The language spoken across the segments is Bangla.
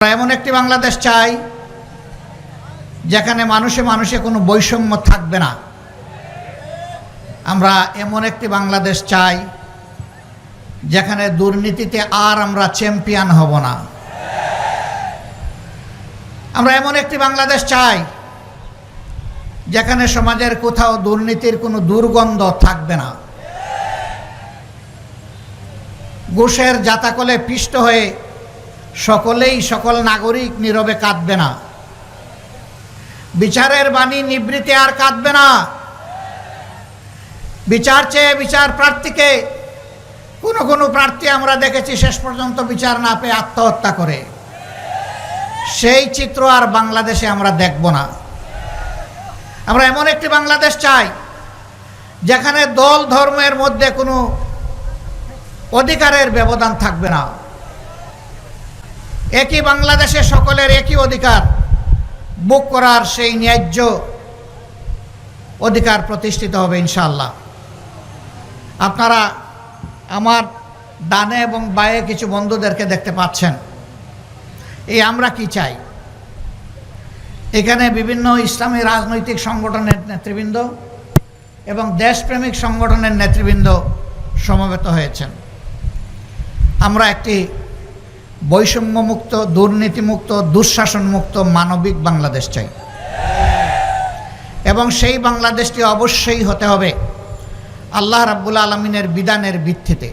এমন একটি বাংলাদেশ চাই যেখানে মানুষে মানুষে কোনো বৈষম্য থাকবে না। আমরা এমন একটি বাংলাদেশ চাই যেখানে দুর্নীতিতে আর আমরা চ্যাম্পিয়ন হব না। আমরা এমন একটি বাংলাদেশ চাই যেখানে সমাজের কোথাও দুর্নীতির কোনো দুর্গন্ধ থাকবে না। ঘুষের জাতাকলে পিষ্ট হয়ে সকল নাগরিক নীরবে কাঁদবে না। বিচারের বাণী নিবৃত্তে আর কাঁদবে না। বিচার চেয়ে বিচার প্রার্থীকে কোনো প্রার্থী আমরা দেখেছি শেষ পর্যন্ত বিচার না পেয়ে আত্মহত্যা করে। সেই চিত্র আর বাংলাদেশে আমরা দেখব না। আমরা এমন একটি বাংলাদেশ চাই যেখানে দল ধর্মের মধ্যে কোনো অধিকারের ব্যবধান থাকবে না। একই বাংলাদেশে সকলের একই অধিকার ভোগ করার সেই ন্যায্য অধিকার প্রতিষ্ঠিত হবে ইনশাআল্লাহ। আপনারা আমার ডানে এবং বাঁয়ে কিছু বন্ধুদেরকে দেখতে পাচ্ছেন। এই আমরা কি চাই? এখানে বিভিন্ন ইসলামী রাজনৈতিক সংগঠনের নেতৃবৃন্দ এবং দেশপ্রেমিক সংগঠনের নেতৃবৃন্দ সমবেত হয়েছেন। আমরা একটি বৈষম্যমুক্ত, দুর্নীতিমুক্ত, দুঃশাসনমুক্ত মানবিক বাংলাদেশ চাই এবং সেই বাংলাদেশটি অবশ্যই হতে হবে আল্লাহ রাব্বুল আলামিনের বিধানের ভিত্তিতে,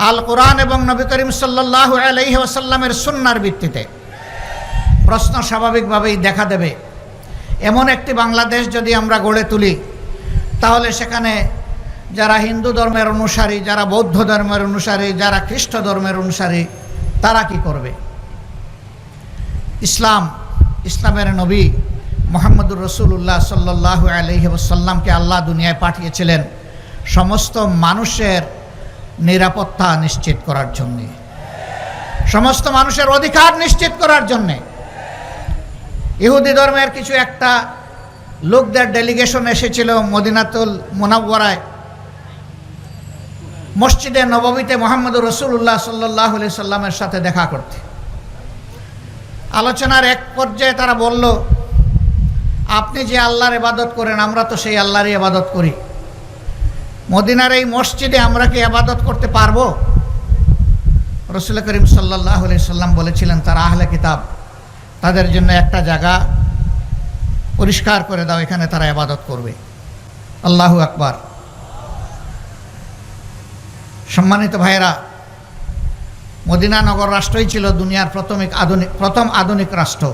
আল কোরআন এবং নবী করিম সাল্লাল্লাহু আলাইহি ওয়াসাল্লামের সুন্নাহর ভিত্তিতে। প্রশ্ন স্বাভাবিকভাবেই দেখা দেবে, এমন একটি বাংলাদেশ যদি আমরা গড়ে তুলি তাহলে সেখানে যারা হিন্দু ধর্মের অনুসারী, যারা বৌদ্ধ ধর্মের অনুসারী, যারা খ্রিস্ট ধর্মের অনুসারী, তারা কি করবে? ইসলামের নবী মুহাম্মদুর রাসূলুল্লাহ সাল্লাল্লাহু আলাইহি ওয়াসাল্লামকে আল্লাহ দুনিয়ায় পাঠিয়েছিলেন সমস্ত মানুষের নিরাপত্তা নিশ্চিত করার জন্যে, সমস্ত মানুষের অধিকার নিশ্চিত করার জন্যে। ইহুদি ধর্মের কিছু একটা লোকদের ডেলিগেশন এসেছিল মদিনাতুল মুনাওয়ারায়, মসজিদে নববীতে মুহাম্মদুর রাসূলুল্লাহ সাল্লাল্লাহু আলাইহি সাল্লামের সাথে দেখা করতে। আলোচনার এক পর্যায়ে তারা বলল, আপনি যে আল্লাহর ইবাদত করেন আমরা তো সেই আল্লাহরই ইবাদত করি, মদিনার এই মসজিদে আমরা কি ইবাদত করতে পারবো? রাসূল করিম সাল্লাল্লাহু আলাইহি সাল্লাম বলেছিলেন, তারা আহলে কিতাব, তাদের জন্য একটা জায়গা পরিষ্কার করে দাও, এখানে তারা ইবাদত করবে। আল্লাহু আকবার। সম্মানিত ভাইয়েরা, মদিনা নগর রাষ্ট্রই ছিল দুনিয়ার প্রথম আধুনিক রাষ্ট্র।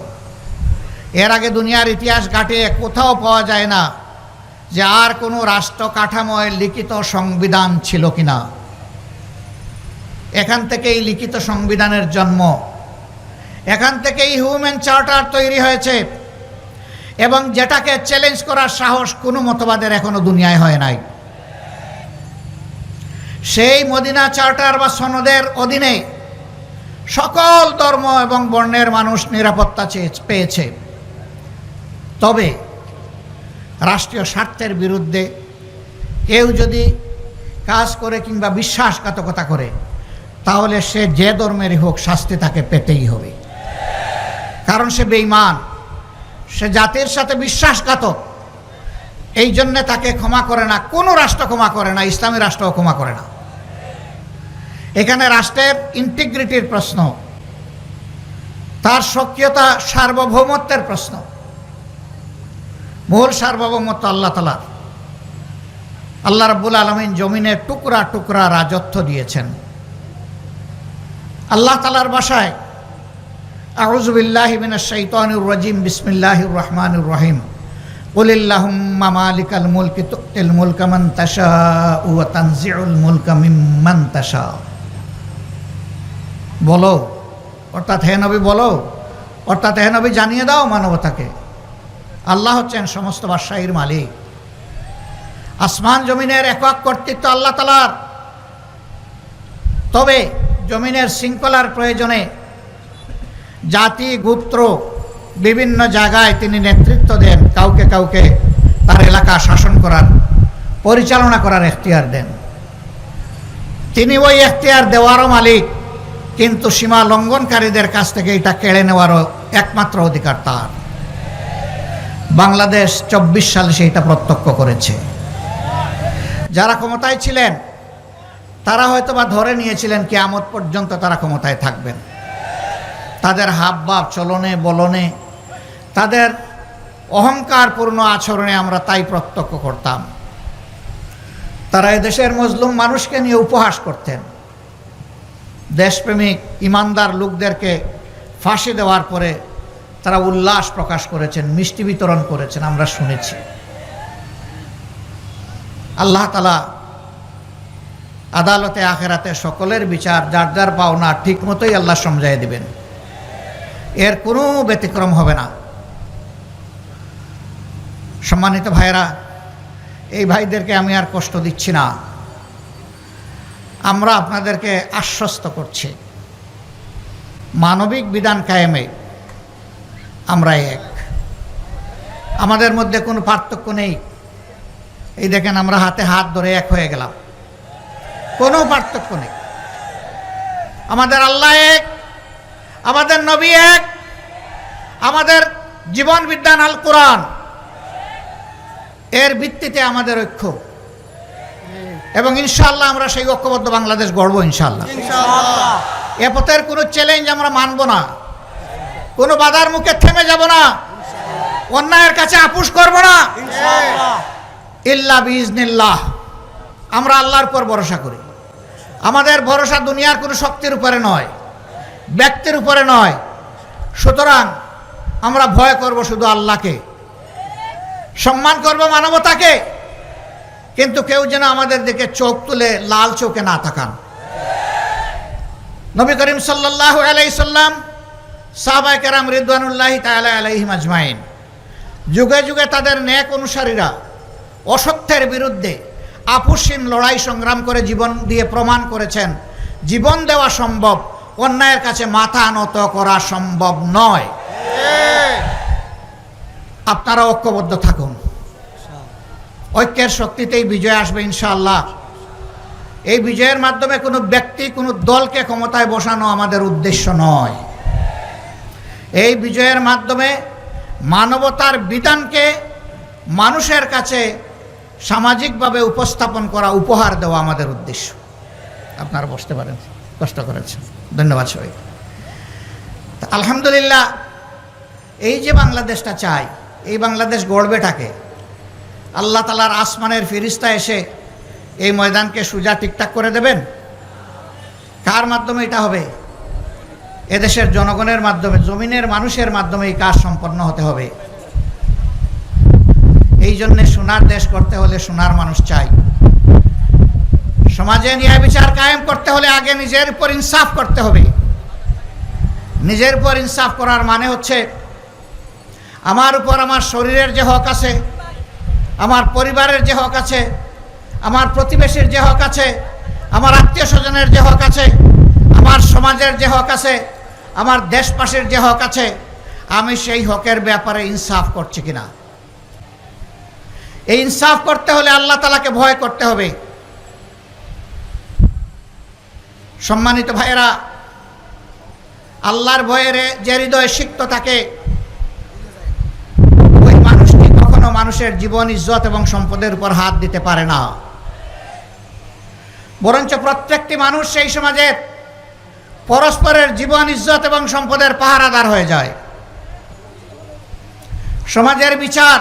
এর আগে দুনিয়ার ইতিহাস ঘাটে কোথাও পাওয়া যায় না যে আর কোনো রাষ্ট্র কাঠামোয় লিখিত সংবিধান ছিল কিনা। এখান থেকেই লিখিত সংবিধানের জন্ম, এখান থেকেই হিউম্যান চার্টার তৈরি হয়েছে এবং যেটাকে চ্যালেঞ্জ করার সাহস কোনো মতবাদের এখনো দুনিয়ায় হয় নাই। সেই মদিনা চার্টার বা সনদের অধীনে সকল ধর্ম এবং বর্ণের মানুষ নিরাপত্তা পেয়েছে। তবে রাষ্ট্রীয় স্বার্থের বিরুদ্ধে কেউ যদি কাজ করে কিংবা বিশ্বাসঘাতকতা করে তাহলে সে যে ধর্মেরই হোক শাস্তি তাকে পেতেই হবে, কারণ সে বেঈমান, সে জাতির সাথে বিশ্বাসঘাতক। এই জন্যে তাকে ক্ষমা করে না, কোনো রাষ্ট্র ক্ষমা করে না, ইসলামী রাষ্ট্রও ক্ষমা করে না। এখানে রাষ্ট্রের ইন্টিগ্রিটির প্রশ্ন, তার সক্রিয়তা, সার্বভৌমত্বের প্রশ্ন। মূল সার্বভৌমত্ব আল্লাহ তাআলার। আল্লাহ রাব্বুল আলামিন জমিনে টুকরা টুকরা রাজত্ব দিয়েছেন। আল্লাহ তাআলার ভাষায়, আউযু বিল্লাহি মিনাশ শাইতানির রাজিম, বিসমিল্লাহির রহমানির রহিম, কুলিল্লাহুম্মা মালিকাল মুলকি তুতিল মুলকা মান তাশাউ ওয়া তানজিউল মুলকা মিম্মান তাশাউ। বলো, অর্থাৎ হে নবী বলো, অর্থাৎ হে নবী জানিয়ে দাও মানবতাকে, আল্লাহ হচ্ছেন সমস্ত বাদশাহীর মালিক। আসমান জমিনের একক কর্তৃত্ব আল্লাহ তাআলার। তবে জমিনের শৃঙ্খলার প্রয়োজনে জাতি গোত্র বিভিন্ন জায়গায় তিনি নেতৃত্ব দেন, কাউকে কাউকে তার এলাকা শাসন করার, পরিচালনা করার এখতিয়ার দেন। তিনি ওই এখতিয়ার দেওয়ারও মালিক, কিন্তু সীমা লঙ্ঘনকারীদের কাছ থেকে এটা কেড়ে নেওয়ারও একমাত্র অধিকার তার। বাংলাদেশ 24 সালে সেইটা প্রত্যক্ষ করেছে। যারা ক্ষমতায় ছিলেন তারা হয়তো বা ধরে নিয়েছিলেন কিয়ামত পর্যন্ত তারা ক্ষমতায় থাকবেন। তাদের হাবভাব, চলনে বলনে, তাদের অহংকারপূর্ণ আচরণে আমরা তাই প্রত্যক্ষ করতাম। তারা এদেশের মজলুম মানুষকে নিয়ে উপহাস করতেন। দেশপ্রেমিক ইমানদার লোকদেরকে ফাঁসি দেওয়ার পরে তারা উল্লাস প্রকাশ করেছেন, মিষ্টি বিতরণ করেছেন, আমরা শুনেছি। আল্লাহ তাআলা আদালতে আখেরাতে সকলের বিচার যার যার পাওনা ঠিক মতোই আল্লাহ সমঝাই দিবেন, এর কোনো ব্যতিক্রম হবে না। সম্মানিত ভাইয়েরা, এই ভাইদেরকে আমি আর কষ্ট দিচ্ছি না। আমরা আপনাদেরকে আশ্বস্ত করছি, মানবিক বিধান কায়েমে আমরা এক, আমাদের মধ্যে কোনো পার্থক্য নেই। এই দেখেন, আমরা হাতে হাত ধরে এক হয়ে গেলাম, কোনো পার্থক্য নেই। আমাদের আল্লাহ এক, আমাদের নবী এক, আমাদের জীবন বিজ্ঞান আল কোরআন, এর ভিত্তিতে আমাদের ঐক্য। এবং ইনশাআল্লাহ আমরা সেই ঐক্যবদ্ধ বাংলাদেশ গড়ব ইনশাআল্লাহ। এ পথের কোনো চ্যালেঞ্জ আমরা মানব না, কোনো বাধার মুখে থেমে যাব না, অন্যায়ের কাছে আপোষ করব না। ইল্লা বিইজনিল্লাহ, আমরা আল্লাহর উপর ভরসা করি। আমাদের ভরসা দুনিয়ার কোনো শক্তির উপরে নয়, ব্যক্তির উপরে নয়। সুতরাং আমরা ভয় করব শুধু আল্লাহকে, সম্মান করব মানবতাকে, কিন্তু কেউ যেন আমাদের দিকে চোখ তুলে লাল চোখে না তাকান। নবী করিম সাল্লাল্লাহু আলাইহি সাল্লাম, সাহাবায়ে কেরাম রিদওয়ানুল্লাহি তাআলা আলাইহিম আজমাইন, যুগে যুগে তাদের নেক অনুসারীরা অসত্যের বিরুদ্ধে আপোষহীন লড়াই সংগ্রাম করে জীবন দিয়ে প্রমাণ করেছেন জীবন দেওয়া সম্ভব, অন্যায়ের কাছে মাথা নত করা সম্ভব নয়। আপনারা ঐক্যবদ্ধ থাকুন, ঐক্যের শক্তিতেই বিজয় আসবে ইনশাআল্লাহ। এই বিজয়ের মাধ্যমে কোনো ব্যক্তি, কোনো দলকে ক্ষমতায় বসানো আমাদের উদ্দেশ্য নয়। এই বিজয়ের মাধ্যমে মানবতার বিধানকে মানুষের কাছে সামাজিকভাবে উপস্থাপন করা, উপহার দেওয়া আমাদের উদ্দেশ্য। আপনারা বসতে পারেন, কষ্ট করেছেন, ধন্যবাদ সবাই। আলহামদুলিল্লাহ, এই যে বাংলাদেশটা চাই, এই বাংলাদেশ গড়বেটাকে আল্লাহ তাআলার আসমানের ফেরেশতা এসে এই ময়দানকে সোজা ঠিকঠাক করে দেবেন? কার মাধ্যমে এটা হবে? এদেশের জনগণের মাধ্যমে, জমিনের মানুষের মাধ্যমে এই কাজ সম্পন্ন হতে হবে। এই জন্যে সোনার দেশ করতে হলে সোনার মানুষ চাই। সমাজে ন্যায় বিচার কায়েম করতে হলে আগে নিজের উপর ইনসাফ করতে হবে। নিজের উপর ইনসাফ করার মানে হচ্ছে, আমার উপর আমার শরীরের যে হক আছে, আমার পরিবারের যে হক আছে, আমার প্রতিবেশীর যে হক আছে, আমার আত্মীয় স্বজনের যে হক আছে, আমার সমাজের যে হক আছে, আমার দেশবাসীর যে হক আছে, আমি সেই হকের ব্যাপারে ইনসাফ করছি কিনা। এই ইনসাফ করতে হলে আল্লাহ তাআলাকে ভয় করতে হবে। সম্মানিত ভাইয়েরা, আল্লাহর ভয়ের যে হৃদয়ে সিক্ত থাকে, ওই মানুষটি কখনো মানুষের জীবন, ইজ্জত এবং সম্পদের উপর হাত দিতে পারে না। বরঞ্চ প্রত্যেকটি মানুষ সেই সমাজের পরস্পরের জীবন, ইজ্জত এবং সম্পদের পাহারাদার হয়ে যায়। সমাজের বিচার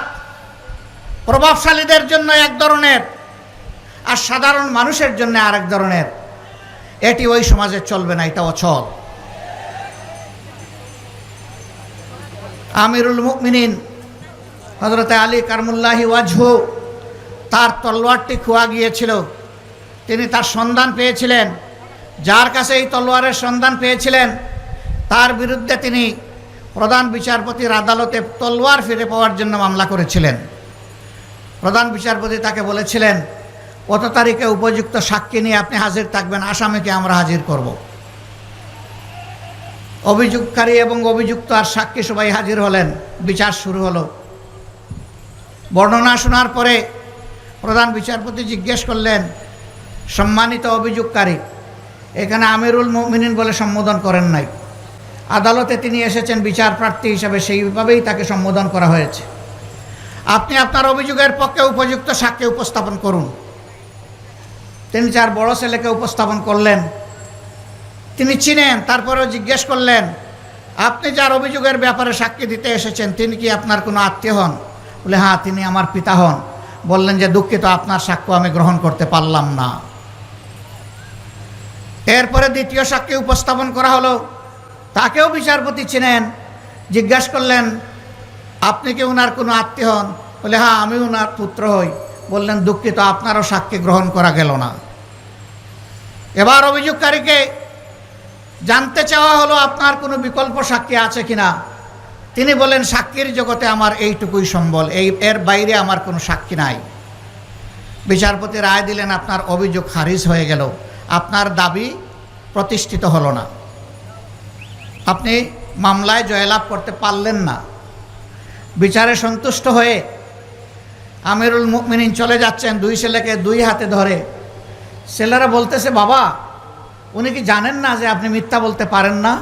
প্রভাবশালীদের জন্য এক ধরনের, আর সাধারণ মানুষের জন্য আরেক ধরনের। এটি ওই সমাজে চলবে না, এটা অচল। আমিরুল মুমিনিন হযরত আলী কারমুল্লাহি ওয়াজহু, তার তলোয়ারটি খোয়া গিয়েছিল। তিনি তার সন্ধান পেয়েছিলেন। যার কাছে এই তলোয়ারের সন্ধান পেয়েছিলেন, তার বিরুদ্ধে তিনি প্রধান বিচারপতির আদালতে তলোয়ার ফিরে পাওয়ার জন্য মামলা করেছিলেন। প্রধান বিচারপতি তাকে বলেছিলেন, কত তারিখে উপযুক্ত সাক্ষী নিয়ে আপনি হাজির থাকবেন, আসামিকে আমরা হাজির করব। অভিযোগকারী এবং অভিযুক্ত আর সাক্ষী সবাই হাজির হলেন। বিচার শুরু হলো। বর্ণনা শোনার পরে প্রধান বিচারপতি জিজ্ঞেস করলেন, সম্মানিত অভিযোগকারী, এখানে আমিরুল মুমিনিন বলে সম্বোধন করেন নাই। আদালতে তিনি এসেছেন বিচার প্রার্থী হিসাবে, সেইভাবেই তাকে সম্বোধন করা হয়েছে। আপনি আপনার অভিযোগের পক্ষে উপযুক্ত সাক্ষ্য উপস্থাপন করুন। তিনি তার বড় ছেলেকে উপস্থাপন করলেন, তিনি চিনেন, তারপরেও জিজ্ঞেস করলেন, আপনি যার অভিযোগের ব্যাপারে সাক্ষী দিতে এসেছেন তিনি কি আপনার কোনো আত্মীয় হন? বলে হ্যাঁ, তিনি আমার পিতা হন। বললেন যে দুঃখিত, আপনার সাক্ষ্য আমি গ্রহণ করতে পারলাম না। এরপরে দ্বিতীয় সাক্ষী উপস্থাপন করা হলো, তাকেও বিচারপতি চিনেন। জিজ্ঞাসা করলেন, আপনি কি ওনার কোনো আত্মীয় হন? বলে হ্যাঁ, আমি ওনার পুত্র হই। বললেন দুঃখিত, আপনারও সাক্ষী গ্রহণ করা গেল না। এবার অভিযোগকারীকে জানতে চাওয়া হলো আপনার কোনো বিকল্প সাক্ষী আছে কিনা। তিনি বলেন সাক্ষীর জগতে আমার এইটুকুই সম্বল, এর বাইরে আমার কোনো সাক্ষী নাই। বিচারপতি রায় দিলেন আপনার অভিযোগ খারিজ হয়ে গেল, আপনার দাবি প্রতিষ্ঠিত হলো না, আপনি মামলায় জয়লাভ করতে পারলেন না। বিচারে সন্তুষ্ট হয়ে আমিরুল মুমিনিন চলে যাচ্ছেন, দুই ছেলেকে দুই হাতে ধরে। ছেলেরা বলতেছে, বাবা উনি কি জানেন না যে আপনি মিথ্যা বলতে পারেন না?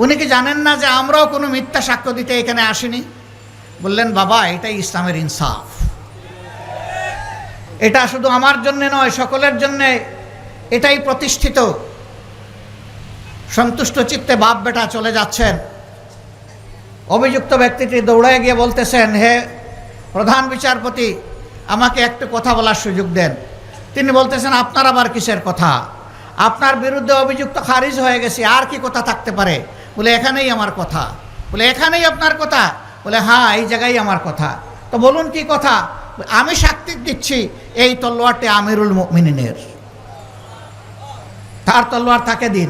উনি কি জানেন না যে আমরাও কোনো মিথ্যা সাক্ষ্য দিতে এখানে আসিনি? বললেন বাবা, এটাই ইসলামের ইনসাফ, এটা শুধু আমার জন্যে নয়, সকলের জন্যে এটাই প্রতিষ্ঠিত। সন্তুষ্ট চিত্তে বাপ বেটা চলে যাচ্ছেন। অভিযুক্ত ব্যক্তিটি দৌড়ে গিয়ে বলতেছেন, হে প্রধান বিচারপতি, আমাকে একটু কথা বলার সুযোগ দেন। তিনি বলতেছেন, আপনার আবার কিসের কথা? আপনার বিরুদ্ধে অভিযুক্ত খারিজ হয়ে গেছে, আর কি কথা থাকতে পারে? বলে এখানেই আমার কথা। বলে এখানেই আপনার কথা? বলে হ্যাঁ, এই জায়গায় আমার কথা। তো বলুন কি কথা? আমি সাক্ষী দিচ্ছি এই তলোয়ারটি আমিরুল মুমিনিনের, তার তলোয়ার তাকে দিন।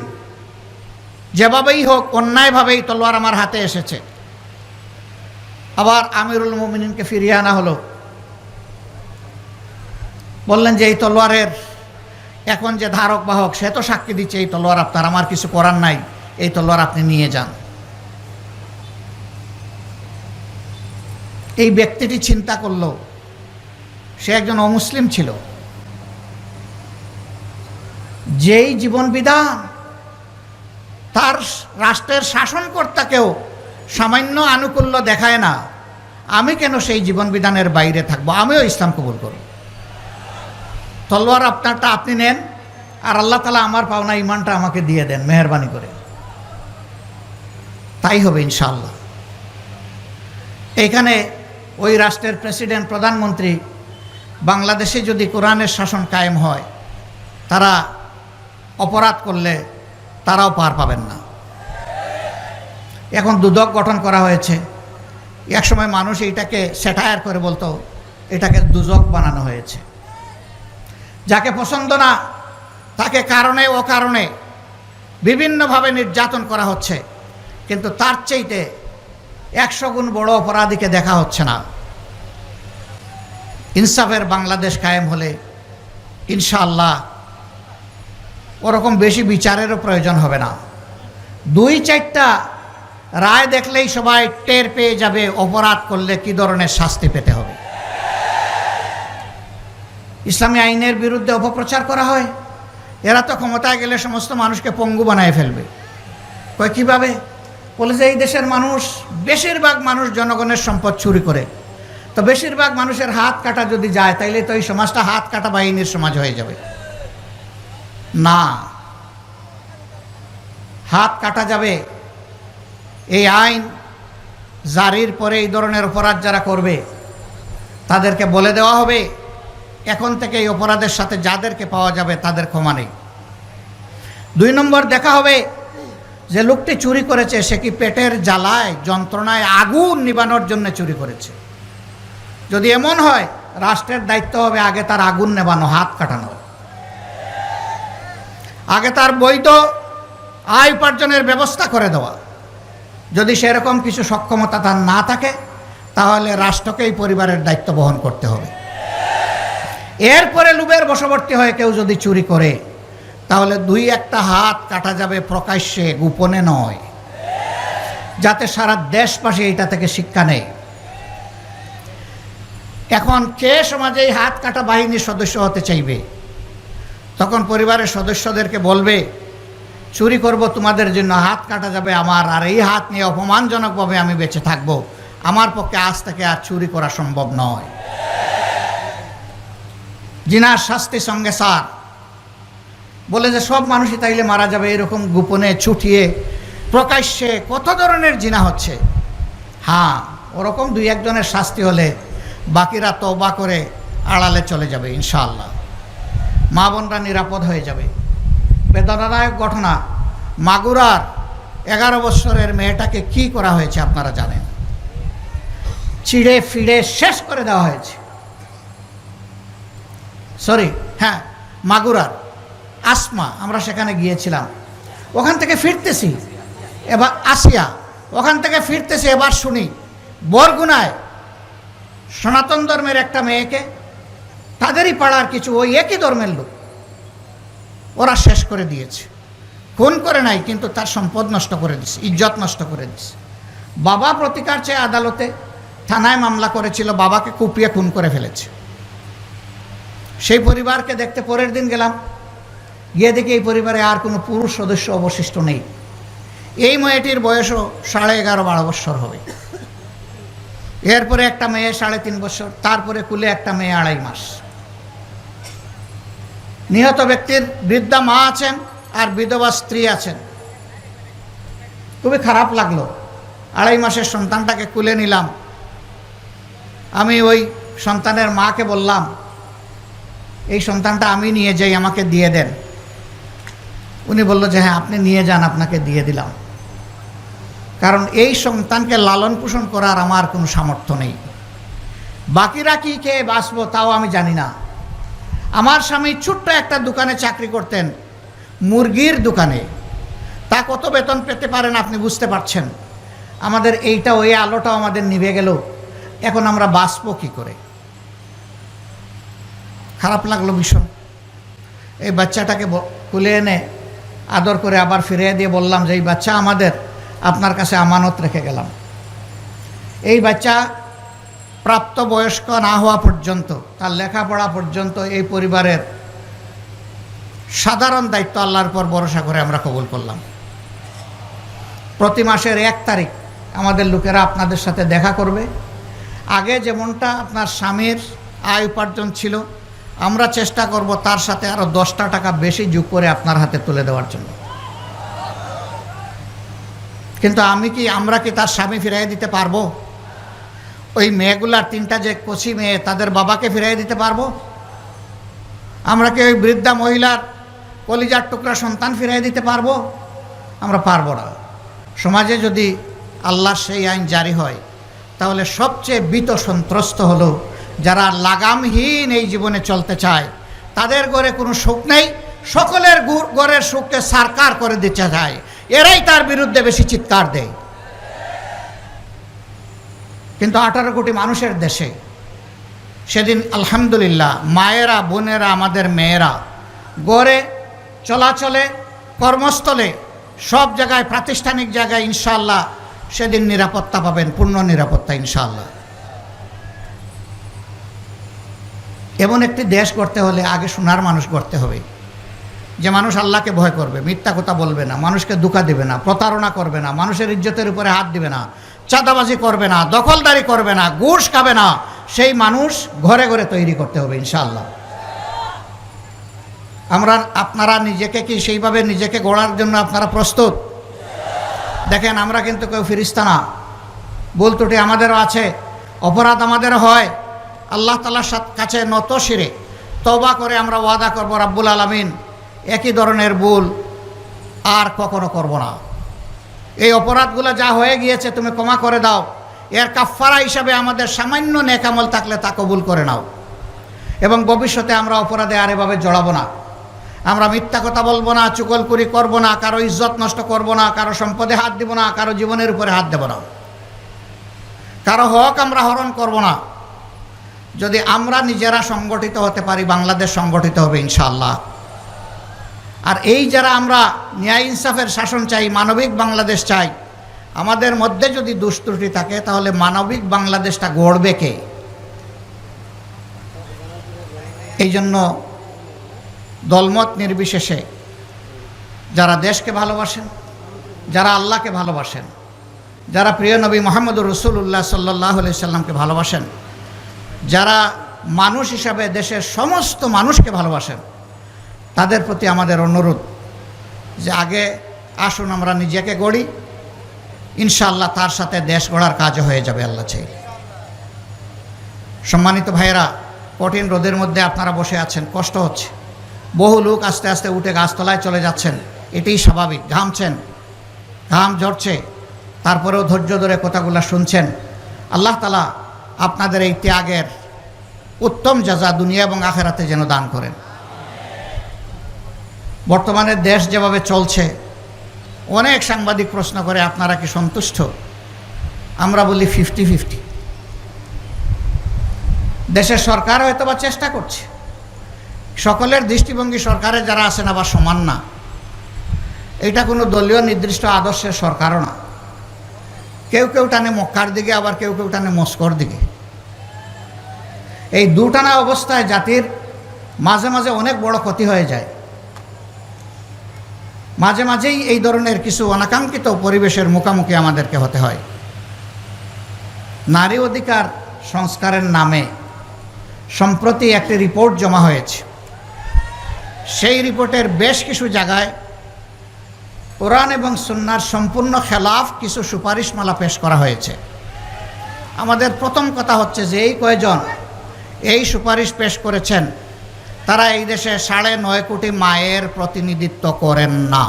যেভাবেই হোক অন্যায়ভাবেই তলোয়ার আমার হাতে এসেছে। আবার আমিরুল মুমিনিনকে ফিরিয়ে আনা হলো। বললেন যে এই তলোয়ারের এখন যে ধারক বাহক সে তো সাক্ষী দিচ্ছে এই তলোয়ার আপনার, আমার কিছু করার নাই, এই তলোয়ার আপনি নিয়ে যান। এই ব্যক্তিটি চিন্তা করলো, সে একজন অমুসলিম ছিল, যেই জীবন বিধান তার রাষ্ট্রের শাসনকর্তাকেও সামান্য আনুকূল্য দেখায় না, আমি কেন সেই জীবন বিধানের বাইরে থাকবো? আমিও ইসলাম কবুল করব। তলোয়ার আপনারটা আপনি নেন, আর আল্লাহ তাআলা আমার পাওনা ইমানটা আমাকে দিয়ে দেন মেহেরবানি করে। তাই হবে ইনশাআল্লাহ। এইখানে ওই রাষ্ট্রের প্রেসিডেন্ট, প্রধানমন্ত্রী, বাংলাদেশে যদি কোরআনের শাসন কায়েম হয়, তারা অপরাধ করলে তারাও পার পাবেন না। এখন দুদক গঠন করা হয়েছে। একসময় মানুষ এইটাকে স্যাটায়ার করে বলতো এটাকে দুজক বানানো হয়েছে। যাকে পছন্দ না তাকে কারণে অকারণে বিভিন্নভাবে নির্যাতন করা হচ্ছে, কিন্তু তার চাইতে 100 গুণ বড় অপরাধীকে দেখা হচ্ছে না। ইনসাফের বাংলাদেশ কায়েম হলে ইনশাআল্লাহ ওরকম বেশি বিচারেরও প্রয়োজন হবে না। 2-4টা রায় দেখলেই সবাই টের পেয়ে যাবে অপরাধ করলে কি ধরনের শাস্তি পেতে হবে। ইসলামী আইনের বিরুদ্ধে অপপ্রচার করা হয়, এরা তো ক্ষমতায় গেলে সমস্ত মানুষকে পঙ্গু বানায় ফেলবে। কয় কীভাবে? বলে যে এই দেশের মানুষ, বেশিরভাগ মানুষ জনগণের সম্পদ চুরি করে, তো বেশিরভাগ মানুষের হাত কাটা যদি যায় তাইলে তো এই সমাজটা হাত কাটা বাহিনীর সমাজ হয়ে যাবে। না, হাত কাটা যাবে। এই আইন জারির পরে এই ধরনের অপরাধ যারা করবে তাদেরকে বলে দেওয়া হবে এখন থেকে এই অপরাধের সাথে যাদেরকে পাওয়া যাবে তাদের ক্ষমা নেই। 2 নম্বর দেখা হবে যে লোকটি চুরি করেছে সে কি পেটের জ্বালায় যন্ত্রণায় আগুন নিবানোর জন্য চুরি করেছে। যদি এমন হয় রাষ্ট্রের দায়িত্ব হবে আগে তার আগুন নেবানো, হাত কাটানো, আগে তার বৈধ আয় উপার্জনের ব্যবস্থা করে দেওয়া। যদি সেরকম কিছু সক্ষমতা তার না থাকে তাহলে রাষ্ট্রকেই পরিবারের দায়িত্ব বহন করতে হবে। এরপরে লোভের বশবর্তী হয়ে কেউ যদি চুরি করে তাহলে 2-1টা হাত কাটা যাবে প্রকাশ্যে, গোপনে নয়, যাতে সারা দেশবাসী এইটা থেকে শিক্ষা নেয়। এখন কে সমাজে এই হাত কাটা বাহিনীর সদস্য হতে চাইবে? তখন পরিবারের সদস্যদেরকে বলবে, চুরি করব তোমাদের জন্য, হাত কাটা যাবে আমার, আর এই হাত নিয়ে অপমানজনকভাবে আমি বেঁচে থাকব। আমার পক্ষে আজ থেকে আর চুরি করা সম্ভব নয়। জিনার শাস্তি সঙ্গে সার। বলে যে সব মানুষই তাইলে মারা যাবে, এরকম গোপনে ছুটিয়ে প্রকাশ্যে কত ধরনের জিনা হচ্ছে। হ্যাঁ, ওরকম দুই একজনের শাস্তি হলে বাকিরা তওবা করে আড়ালে চলে যাবে ইনশাআল্লাহ। মা বোনরা নিরাপদ হয়ে যাবে। বেদনাদায়ক ঘটনা, মাগুরার 11 বছরের মেয়েটাকে কি করা হয়েছে আপনারা জানেন। চিড়ে ফিড়ে শেষ করে দেওয়া হয়েছে। হ্যাঁ, মাগুরার আসমা, আমরা সেখানে গিয়েছিলাম। ওখান থেকে ফিরতেছি, এবার আসিয়া, ওখান থেকে ফিরতেছি, এবার শুনি বরগুনায় সনাতন ধর্মের একটা মেয়েকে তাদেরই পাড়ার কিছু ওই একই ধর্মের লোক ওরা শেষ করে দিয়েছে। খুন করে নাই, কিন্তু তার সম্পদ নষ্ট করে দিছে, ইজ্জত নষ্ট করে দিছে। বাবা প্রতিকার চেয়ে আদালতে থানায় মামলা করেছিল, বাবাকে কুপিয়ে খুন করে ফেলেছে। সেই পরিবারকে দেখতে পরের দিন গেলাম, গিয়ে দেখি এই পরিবারে আর কোনো পুরুষ সদস্য অবশিষ্ট নেই। এই মেয়েটির বয়সও 11.5-12 বছর হবে। এরপরে একটা মেয়ে 3.5 বছর, তারপরে কুলে একটা মেয়ে 2.5 মাস। নিহত ব্যক্তির বৃদ্ধা মা আছেন আর বিধবা স্ত্রী আছেন। খুবই খারাপ লাগলো। 2.5 মাসের সন্তানটাকে কুলে নিলাম। আমি ওই সন্তানের মাকে বললাম, এই সন্তানটা আমি নিয়ে যাই, আমাকে দিয়ে দেন। উনি বলল যে হ্যাঁ আপনি নিয়ে যান, আপনাকে দিয়ে দিলাম। কারণ এই সন্তানকে লালন পোষণ করার আমার কোনো সামর্থ্য নেই। বাকিরা কি খেয়ে বাঁচবো তাও আমি জানি না। আমার স্বামী ছোট্ট একটা দোকানে চাকরি করতেন, মুরগির দোকানে। তা কত বেতন পেতে পারেন আপনি বুঝতে পারছেন। আমাদের এইটা, ওই আলোটাও আমাদের নিভে গেল। এখন আমরা বাঁচবো কি করে? খারাপ লাগলো ভীষণ। এই বাচ্চাটাকে তুলে এনে আদর করে আবার ফিরিয়ে দিয়ে বললাম যে এই বাচ্চা আমাদের, আপনার কাছে আমানত রেখে গেলাম। এই বাচ্চা প্রাপ্তবয়স্ক না হওয়া পর্যন্ত, তার লেখাপড়া পর্যন্ত এই পরিবারের সাধারণ দায়িত্ব আল্লাহর পর ভরসা করে আমরা কবুল করলাম। প্রতি মাসের 1 তারিখ আমাদের লোকেরা আপনাদের সাথে দেখা করবে। আগে যেমনটা আপনার স্বামীর আয় উপার্জন ছিল, আমরা চেষ্টা করব তার সাথে আরও 10টা টাকা বেশি যোগ করে আপনার হাতে তুলে দেওয়ার জন্য। কিন্তু আমরা কি তার স্বামী ফিরিয়ে দিতে পারবো? ওই মেয়েগুলার 3টা যে কচি মেয়ে, তাদের বাবাকে ফিরিয়ে দিতে পারবো? আমরা কি ওই বৃদ্ধা মহিলার কলিজার টুকরা সন্তান ফিরিয়ে দিতে পারবো? আমরা পারবো না। সমাজে যদি আল্লাহর সেই আইন জারি হয়, তাহলে সবচেয়ে ভীত সন্ত্রস্ত হলো যারা লাগামহীন এই জীবনে চলতে চায়। তাদের ঘরে কোনো সুখ নেই, সকলের ঘরের সুখকে সারকার করে দিতে চায়। এরাই তার বিরুদ্ধে বেশি চিৎকার দেয়। কিন্তু 18 কোটি মানুষের দেশে সেদিন আলহামদুলিল্লাহ মায়েরা, বোনেরা, আমাদের মেয়েরা গড়ে, চলাচলে, কর্মস্থলে, সব জায়গায়, প্রাতিষ্ঠানিক জায়গায় ইনশাআল্লাহ সেদিন নিরাপত্তা পাবেন, পূর্ণ নিরাপত্তা ইনশাআল্লাহ। এমন একটি দেশ গড়তে হলে আগে সোনার মানুষ গড়তে হবে, যে মানুষ আল্লাহকে ভয় করবে, মিথ্যা কথা বলবে না, মানুষকে ধোঁকা দেবে না, প্রতারণা করবে না, মানুষের ইজ্জতের উপরে হাত দিবে না, চাঁদাবাজি করবে না, দখলদারি করবে না, ঘুষ খাবে না। সেই মানুষ ঘরে ঘরে তৈরি করতে হবে ইনশাআল্লাহ। আপনারা নিজেকে কি সেইভাবে নিজেকে গড়ার জন্য আপনারা প্রস্তুত? দেখেন, আমরা কিন্তু কেউ ফিরিস্তা না। ভুল ত্রুটি আমাদেরও আছে, অপরাধ আমাদেরও হয়। আল্লাহ তাআলার কাছে নত শিরে তওবা করে আমরা ওয়াদা করব, রাব্বুল আলামিন একই ধরনের ভুল আর কখনো করব না। এই অপরাধগুলো যা হয়ে গিয়েছে তুমি ক্ষমা করে দাও। এর কাফফারা হিসাবে আমাদের সামান্য নেক আমল থাকলে তা কবুল করে নাও, এবং ভবিষ্যতে আমরা অপরাধে আর এভাবে জড়াবো না। আমরা মিথ্যা কথা বলবো না, চুগলখড়ি করব না, কারো ইজ্জত নষ্ট করব না, কারো সম্পদে হাত দিব না, কারো জীবনের উপরে হাত দেব না, কারো হক আমরা হরণ করব না। যদি আমরা নিজেরা সংগঠিত হতে পারি, বাংলাদেশ সংগঠিত হবে ইনশাআল্লাহ। আর এই যারা আমরা ন্যায় ইনসাফের শাসন চাই, মানবিক বাংলাদেশ চাই, আমাদের মধ্যে যদি দুষ্ত্রুটি থাকে, তাহলে মানবিক বাংলাদেশটা গড়বে কে? এই জন্য দলমত নির্বিশেষে যারা দেশকে ভালোবাসেন, যারা আল্লাহকে ভালোবাসেন, যারা প্রিয় নবী মুহাম্মদুর রাসূলুল্লাহ সাল্লাল্লাহু আলাইহি সাল্লামকে ভালোবাসেন, যারা মানুষ হিসাবে দেশের সমস্ত মানুষকে ভালোবাসেন, তাদের প্রতি আমাদের অনুরোধ যে আগে আসুন আমরা নিজেকে গড়ি, ইনশাআল্লাহ তার সাথে দেশ গড়ার কাজও হয়ে যাবে আল্লাহ চাইলে। সম্মানিত ভাইয়েরা, কঠিন রোদের মধ্যে আপনারা বসে আছেন, কষ্ট হচ্ছে, বহু লোক আস্তে আস্তে উঠে গাছতলায় চলে যাচ্ছেন, এটাই স্বাভাবিক। ঘামছেন, ঘাম ঝরছে, তারপরেও ধৈর্য ধরে কথাগুলো শুনছেন। আল্লাহ তাআলা আপনাদের এই ত্যাগের উত্তম জাযা দুনিয়া এবং আখিরাতে যেন দান করেন। বর্তমানে দেশ যেভাবে চলছে, অনেক সাংবাদিক প্রশ্ন করে আপনারা কি সন্তুষ্ট? আমরা বলি 50-50। দেশের সরকার হয়তো বা চেষ্টা করছে, সকলের দৃষ্টিভঙ্গি সরকারের যারা আছেন আবার সমান না। এটা কোনো দলীয় নির্দিষ্ট আদর্শের সরকারও না। কেউ কেউ টানে মক্কার দিকে, আবার কেউ কেউ টানে মস্কোর দিকে। এই দুটানা অবস্থায় জাতির মাঝে মাঝে অনেক বড় ক্ষতি হয়ে যায়। মাঝে মাঝেই এই ধরনের কিছু অনাকাঙ্ক্ষিত পরিবেশের মুখোমুখি আমাদেরকে হতে হয়। নারী অধিকার সংস্কারের নামে সম্প্রতি একটি রিপোর্ট জমা হয়েছে। সেই রিপোর্টের বেশ কিছু জায়গায় কোরআন এবং সুন্নাহর সম্পূর্ণ খেলাফ কিছু সুপারিশমালা পেশ করা হয়েছে। আমাদের প্রথম কথা হচ্ছে যে এই কয়জন এই সুপারিশ পেশ করেছেন তারা এই দেশে 9.5 কোটি মায়ের প্রতিনিধিত্ব করেন না।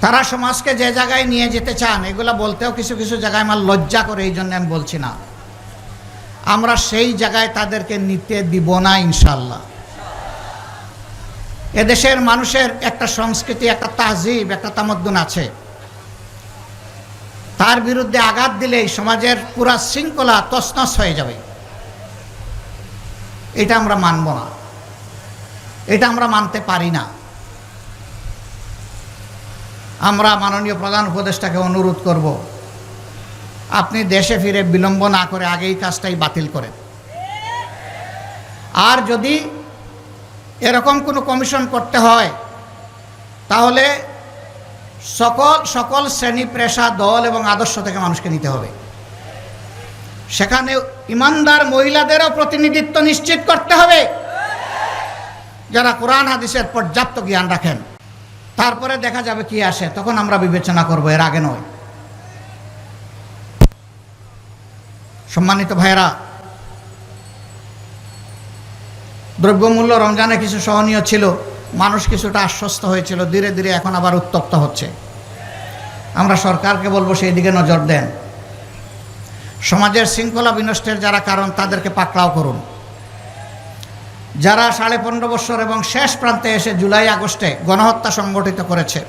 তারা সমাজকে যে জায়গায় নিয়ে যেতে চান, এগুলা বলতেও কিছু কিছু জায়গায় আমার লজ্জা করে, এই জন্য আমি বলছি না। আমরা সেই জায়গায় তাদেরকে নিতে দিব না ইনশাআল্লাহ। এদেশের মানুষের একটা সংস্কৃতি, একটা তাহজিব, একটা তামাদ্দুন আছে। তার বিরুদ্ধে আঘাত দিলেই সমাজের পুরা শৃঙ্খলা তছনছ হয়ে যাবে। এটা আমরা মানব না, এটা আমরা মানতে পারি না। আমরা মাননীয় প্রধান উপদেষ্টাকে অনুরোধ করব, আপনি দেশে ফিরে বিলম্ব না করে আগেই কাজটাই বাতিল করেন। আর যদি এরকম কোনো কমিশন করতে হয় তাহলে সকল শ্রেণী, পেশা, দল এবং আদর্শ থেকে মানুষকে নিতে হবে। সেখানে ইমানদার মহিলাদেরও প্রতিনিধিত্ব নিশ্চিত করতে হবে, যারা কোরআন হাদিসের পর্যাপ্ত জ্ঞান রাখেন। তারপরে দেখা যাবে কি আসে, তখন আমরা বিবেচনা করব, এর আগে নয়। সম্মানিত ভাইয়েরা, দ্রব্যমূল্য রমজানে কিছু সহনীয় ছিল, মানুষ কিছুটা আশ্বস্ত হয়েছিল, ধীরে ধীরে এখন আবার উত্তপ্ত হচ্ছে। আমরা সরকারকে বলবো সেই দিকে নজর দেন। সমাজের শৃঙ্খলা বিনষ্টের যারা কারণ তাদেরকে পাকড়াও করুন। যারা 15.5 বছর এবং শেষ প্রান্তে এসে জুলাই আগস্টে গণহত্যা সংগঠিত করেছে,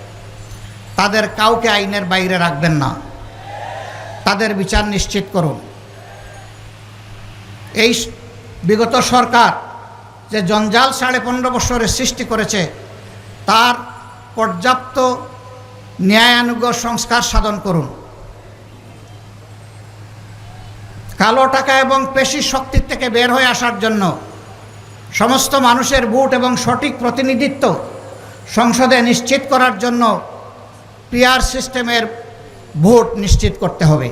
তাদের কাউকে আইনের বাইরে রাখবেন না, তাদের বিচার নিশ্চিত করুন। এই বিগত সরকার যে জঞ্জাল 15.5 বছরে সৃষ্টি করেছে, তার পর্যাপ্ত ন্যায়ানুগ সংস্কার সাধন করুন। কালো টাকা এবং পেশি শক্তির থেকে বের হয়ে আসার জন্য সমস্ত মানুষের ভোট এবং সঠিক প্রতিনিধিত্ব সংসদে নিশ্চিত করার জন্য পিআর সিস্টেমের ভোট নিশ্চিত করতে হবে।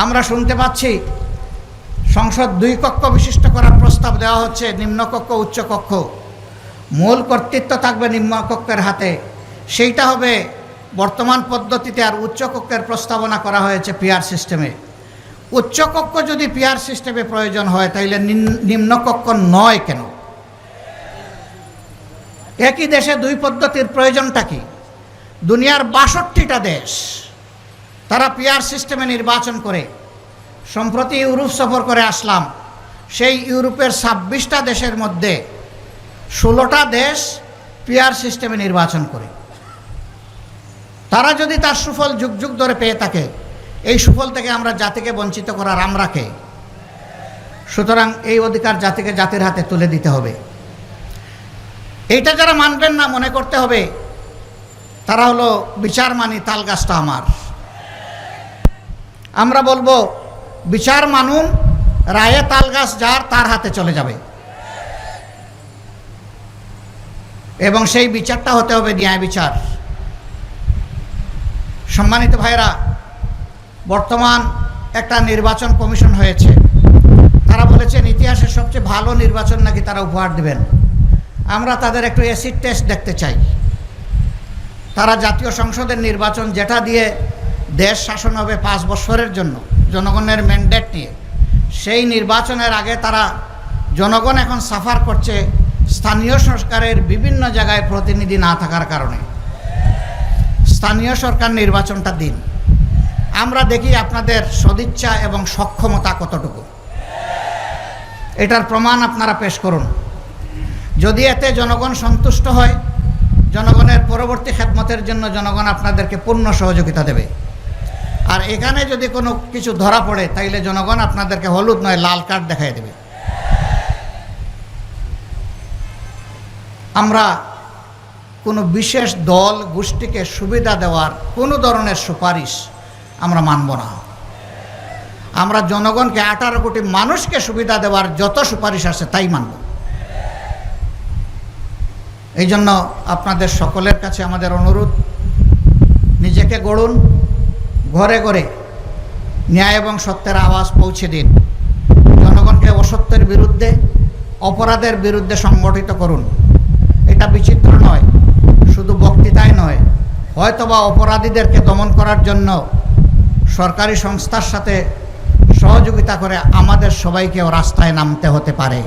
আমরা শুনতে পাচ্ছি সংসদ 2 কক্ষ বিশিষ্ট করার প্রস্তাব দেওয়া হচ্ছে, নিম্নকক্ষ উচ্চকক্ষ। মূল কর্তৃত্ব থাকবে নিম্নকক্ষের হাতে, সেইটা হবে বর্তমান পদ্ধতিতে। আর উচ্চকক্ষের প্রস্তাবনা করা হয়েছে পিআর সিস্টেমে। উচ্চকক্ষ যদি পিআর সিস্টেমে প্রয়োজন হয় তাহলে নিম্নকক্ষ নয় কেন? একই দেশে 2 পদ্ধতির প্রয়োজনটা কি? দুনিয়ার 62টা দেশ তারা পিআর সিস্টেমে নির্বাচন করে। সম্প্রতি ইউরোপ সফর করে আসলাম, সেই ইউরোপের 26টা দেশের মধ্যে 16টা দেশ পিআর সিস্টেমে নির্বাচন করে। তারা যদি তার সুফল যুগ যুগ ধরে পেয়ে থাকে, এই সুফল থেকে আমরা জাতিকে বঞ্চিত করার আমরা কে? সুতরাং এই অধিকার জাতিকে জাতির হাতে তুলে দিতে হবে। এইটা যারা মানবেন না, মনে করতে হবে তারা হলো বিচার মানি তাল গাছটা আমার। আমরা বলবো বিচার মানুন, রায়ে তালগাছ যার তার হাতে চলে যাবে এবং সেই বিচারটা হতে হবে ন্যায় বিচার। সম্মানিত ভাইরা, বর্তমান একটা নির্বাচন কমিশন হয়েছে, তারা বলেছেন ইতিহাসের সবচেয়ে ভালো নির্বাচন নাকি তারা উপহার দেবেন। আমরা তাদের একটু অ্যাসিড টেস্ট দেখতে চাই। তারা জাতীয় সংসদের নির্বাচন, যেটা দিয়ে দেশ শাসন হবে 5 বছরের জন্য জনগণের ম্যান্ডেট নিয়ে, সেই নির্বাচনের আগে তারা, জনগণ এখন সাফার করছে স্থানীয় সরকারের বিভিন্ন জায়গায় প্রতিনিধি না থাকার কারণে। স্থানীয় সরকার নির্বাচনটা দিন, আমরা দেখি আপনাদের সদিচ্ছা এবং সক্ষমতা কতটুকু, এটার প্রমাণ আপনারা পেশ করুন। যদি এতে জনগণ সন্তুষ্ট হয়, জনগণের পরবর্তী খেদমতের জন্য জনগণ আপনাদেরকে পূর্ণ সহযোগিতা দেবে। আর এখানে যদি কোনো কিছু ধরা পড়ে, তাইলে জনগণ আপনাদেরকে হলুদ নয় লাল কার্ড দেখাই দেবে। আমরা কোনো বিশেষ দল গোষ্ঠীকে সুবিধা দেওয়ার কোনো ধরনের সুপারিশ আমরা মানব না। আমরা জনগণকে 18 কোটি মানুষকে সুবিধা দেওয়ার যত সুপারিশ আছে তাই মানব। এই জন্য আপনাদের সকলের কাছে আমাদের অনুরোধ, নিজেকে গড়ুন, ঘরে ঘরে ন্যায় এবং সত্যের আওয়াজ পৌঁছে দিন। জনগণকে অসত্যের বিরুদ্ধে, অপরাধের বিরুদ্ধে সংগঠিত করুন। এটা বিচিত্র নয়, শুধু বক্তৃতায় নয়, হয়তোবা অপরাধীদেরকে দমন করার জন্য সরকারি সংস্থার সাথে সহযোগিতা করে আমাদের সবাইকেও রাস্তায় নামতে হতে পারে।